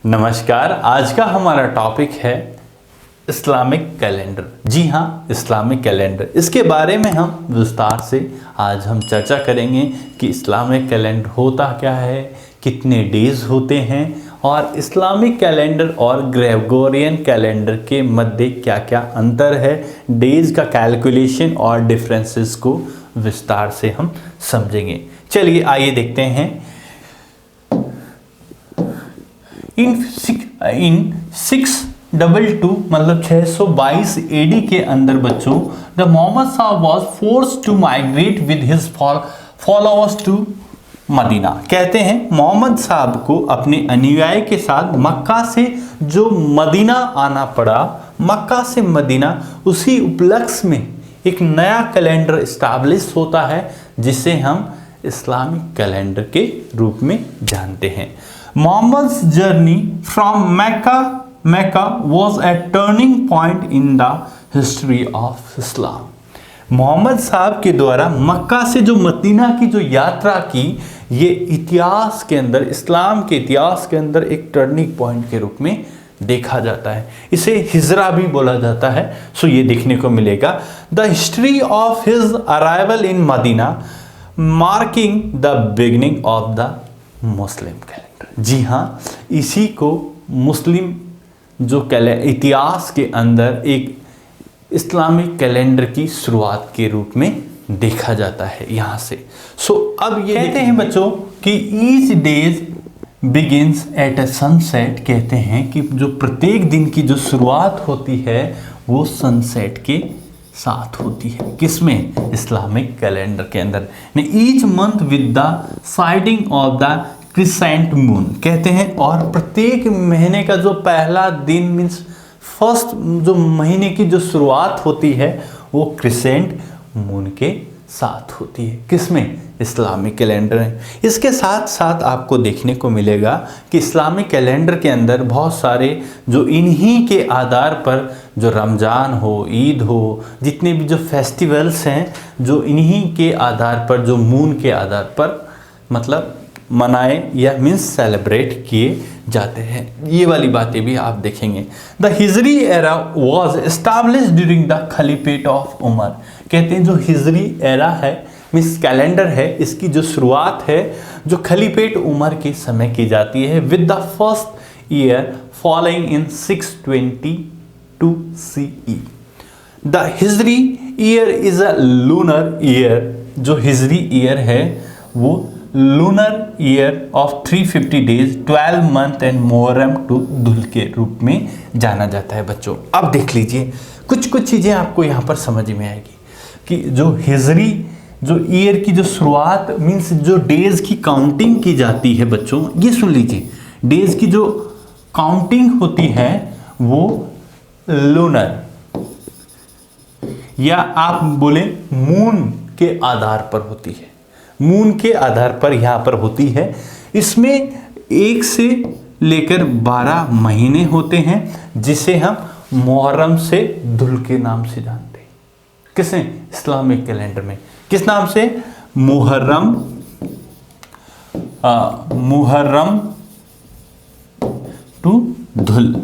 नमस्कार। आज का हमारा टॉपिक है इस्लामिक कैलेंडर। जी हाँ, इस्लामिक कैलेंडर, इसके बारे में हम विस्तार से आज हम चर्चा करेंगे कि इस्लामिक कैलेंडर होता क्या है, कितने डेज होते हैं और इस्लामिक कैलेंडर और ग्रेगोरियन कैलेंडर के मध्य क्या क्या अंतर है, डेज का कैलकुलेशन और डिफरेंसेस को विस्तार से हम समझेंगे। चलिए आइए देखते हैं। इन 622 मतलब 622 एडी के अंदर बच्चों the Muhammad sahab was forced to migrate with his followers to Medina. कहते हैं मोहम्मद साहब को अपने अनुयायी के साथ मक्का से जो मदीना आना पड़ा, मक्का से मदीना, उसी उपलक्ष्य में एक नया कैलेंडर इस्टेब्लिश होता है जिसे हम इस्लामिक कैलेंडर के रूप में जानते हैं। Muhammad's journey from Mecca was a turning point in the history of Islam. Mohammad साहब के द्वारा मक्का से जो मदीना की जो यात्रा की, ये इतिहास के अंदर, इस्लाम के इतिहास के अंदर एक टर्निंग पॉइंट के रूप में देखा जाता है। इसे हिजरा भी बोला जाता है। सो ये देखने को मिलेगा। The history of his arrival in Medina marking the beginning of the Muslim calendar. जी हाँ, इसी को मुस्लिम जो इतिहास के अंदर एक इस्लामिक कैलेंडर की शुरुआत के रूप में देखा जाता है यहाँ से। सो अब ये कहते हैं बच्चों कि each days begins at a sunset. कहते हैं कि जो प्रत्येक दिन की जो शुरुआत होती है वो सनसेट के साथ होती है। किसमें? इस्लामिक कैलेंडर के अंदर। Each month with the siding of the crescent moon. कहते हैं और प्रत्येक महीने का जो पहला दिन मीन्स फर्स्ट जो महीने की जो शुरुआत होती है वो क्रिसेंट मून के साथ होती है। किसमें? इस्लामिक कैलेंडर है। इसके साथ साथ आपको देखने को मिलेगा कि इस्लामिक कैलेंडर के अंदर बहुत सारे जो इन्हीं के आधार पर जो रमज़ान हो, ईद हो, जितने भी जो फेस्टिवल्स हैं जो इन्हीं के आधार पर, जो मून के आधार पर मतलब मनाए या मीन्स सेलिब्रेट किए जाते हैं। ये वाली बातें भी आप देखेंगे। The Hijri era was establish during the caliphate of Umar. कहते हैं जो हिजरी एरा है मीन्स कैलेंडर है, इसकी जो शुरुआत है जो खलीफेट उमर के समय की जाती है with the first year following in 622 CE। The Hijri year is a lunar year. जो हिजरी ईयर है वो lunar year of 350 days, 12 month and Muharram to Dhul के रूप में जाना जाता है बच्चों। अब देख लीजिए कुछ चीज़ें आपको यहाँ पर समझ में आएगी कि जो हिजरी जो ईयर की जो शुरुआत मीन्स जो डेज की काउंटिंग की जाती है बच्चों, ये सुन लीजिए, डेज की जो काउंटिंग होती है वो लूनर या आप बोले मून के आधार पर होती है। मून के आधार पर यहाँ पर होती है। इसमें 1 से लेकर 12 महीने होते हैं जिसे हम मुहर्रम से धुल के नाम से जानते हैं। किसे? इस्लामिक कैलेंडर में किस नाम से? मुहर्रम टू धुल।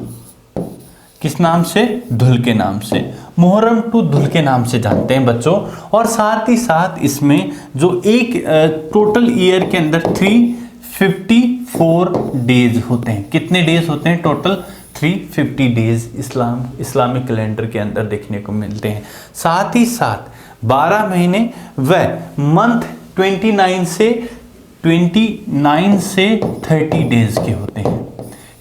किस नाम से? धुल के नाम से। मुहर्रम टू धुल के नाम से जानते हैं बच्चों। और साथ ही साथ इसमें जो एक टोटल ईयर के अंदर 354 डेज होते हैं। कितने डेज होते हैं? टोटल 350 डेज इस्लामिक कैलेंडर के अंदर देखने को मिलते हैं। साथ ही साथ 12 महीने व मंथ 29 से 30 डेज के होते हैं।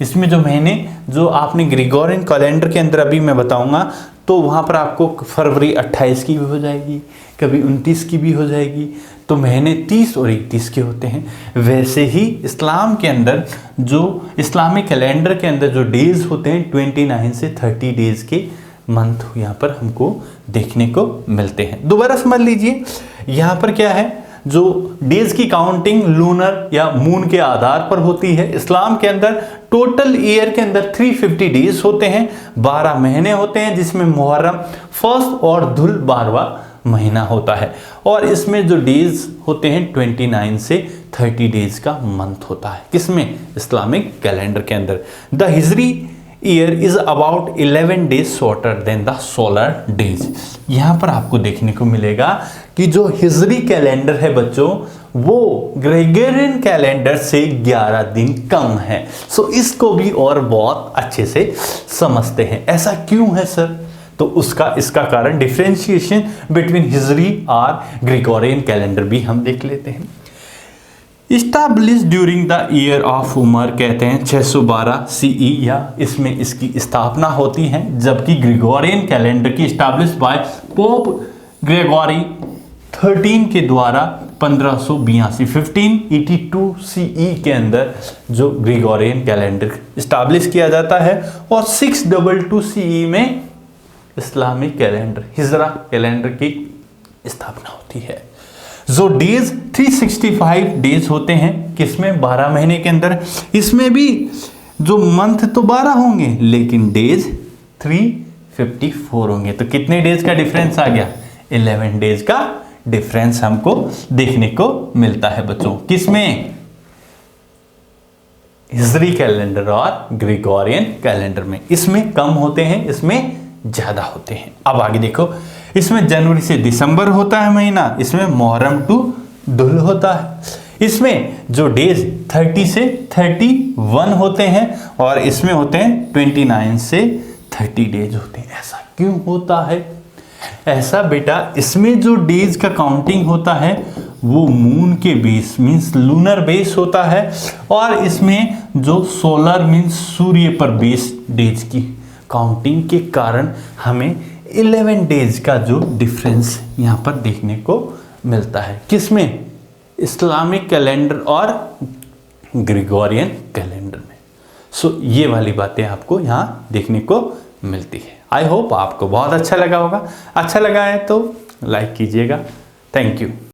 इसमें जो महीने जो आपने ग्रेगोरियन कैलेंडर के अंदर अभी मैं बताऊंगा तो वहाँ पर आपको फरवरी 28 की भी हो जाएगी, कभी 29 की भी हो जाएगी, तो महीने 30 और 31 के होते हैं। वैसे ही इस्लाम के अंदर जो इस्लामिक कैलेंडर के अंदर जो डेज होते हैं 29 से 30 डेज के मंथ यहाँ पर हमको देखने को मिलते हैं। दोबारा समझ लीजिए, यहाँ पर क्या है, जो डेज की काउंटिंग लूनर या मून के आधार पर होती है। इस्लाम के अंदर टोटल ईयर के अंदर 350 डेज होते हैं, 12 महीने होते हैं जिसमें मुहर्रम फर्स्ट और धुल 12वां महीना होता है। और इसमें जो डेज होते हैं 29 से 30 डेज का मंथ होता है। किसमें? इस्लामिक कैलेंडर के अंदर। The Hijri year is about 11 days shorter than the solar days. यहाँ पर आपको देखने को मिलेगा कि जो हिजरी कैलेंडर है बच्चों, वो ग्रेगोरियन कैलेंडर से 11 दिन कम है। सो इसको भी और बहुत अच्छे से समझते हैं। ऐसा क्यों है सर? तो इसका कारण डिफरेंशिएशन बिटवीन हिजरी और ग्रेगोरियन कैलेंडर भी हम देख लेते हैं। Establish during the year of Umar कहते हैं 612 सीई, या इसमें इसकी स्थापना होती है, जबकि ग्रेगोरियन कैलेंडर की इस्टाब्लिश बाय पोप ग्रेगोरी 13 के द्वारा 1582 1582 सीई के अंदर जो ग्रेगोरियन कैलेंडर इस्टाब्लिश किया जाता है, और 622 सीई में इस्लामिक कैलेंडर हिजरा कैलेंडर की स्थापना होती है। जो डेज 365 डेज होते हैं, किसमें? 12 महीने के अंदर। इसमें भी जो मंथ तो 12 होंगे, लेकिन डेज 354 होंगे। तो कितने डेज का डिफरेंस आ गया? 11 डेज का डिफरेंस हमको देखने को मिलता है बच्चों। किसमें? हिजरी कैलेंडर और ग्रेगोरियन कैलेंडर में। इसमें कम होते हैं, इसमें ज्यादा होते हैं। अब आगे देखो, इसमें जनवरी से दिसंबर होता है महीना, इसमें मुहर्रम टू धुल होता है। इसमें जो डेज 30 से 31 होते हैं, और इसमें होते हैं 29 से 30 डेज होते हैं। ऐसा क्यों होता है? ऐसा बेटा, इसमें जो डेज का काउंटिंग होता है वो मून के बेस मीन्स लूनर बेस होता है, और इसमें जो सोलर मीन्स सूर्य पर बेस डेज की काउंटिंग के कारण हमें 11 डेज का जो डिफरेंस यहाँ पर देखने को मिलता है। किसमें? इस्लामिक कैलेंडर और ग्रेगोरियन कैलेंडर में। सो ये वाली बातें आपको यहाँ देखने को मिलती है। आई होप आपको बहुत अच्छा लगा होगा। अच्छा लगा है तो लाइक कीजिएगा। Thank you.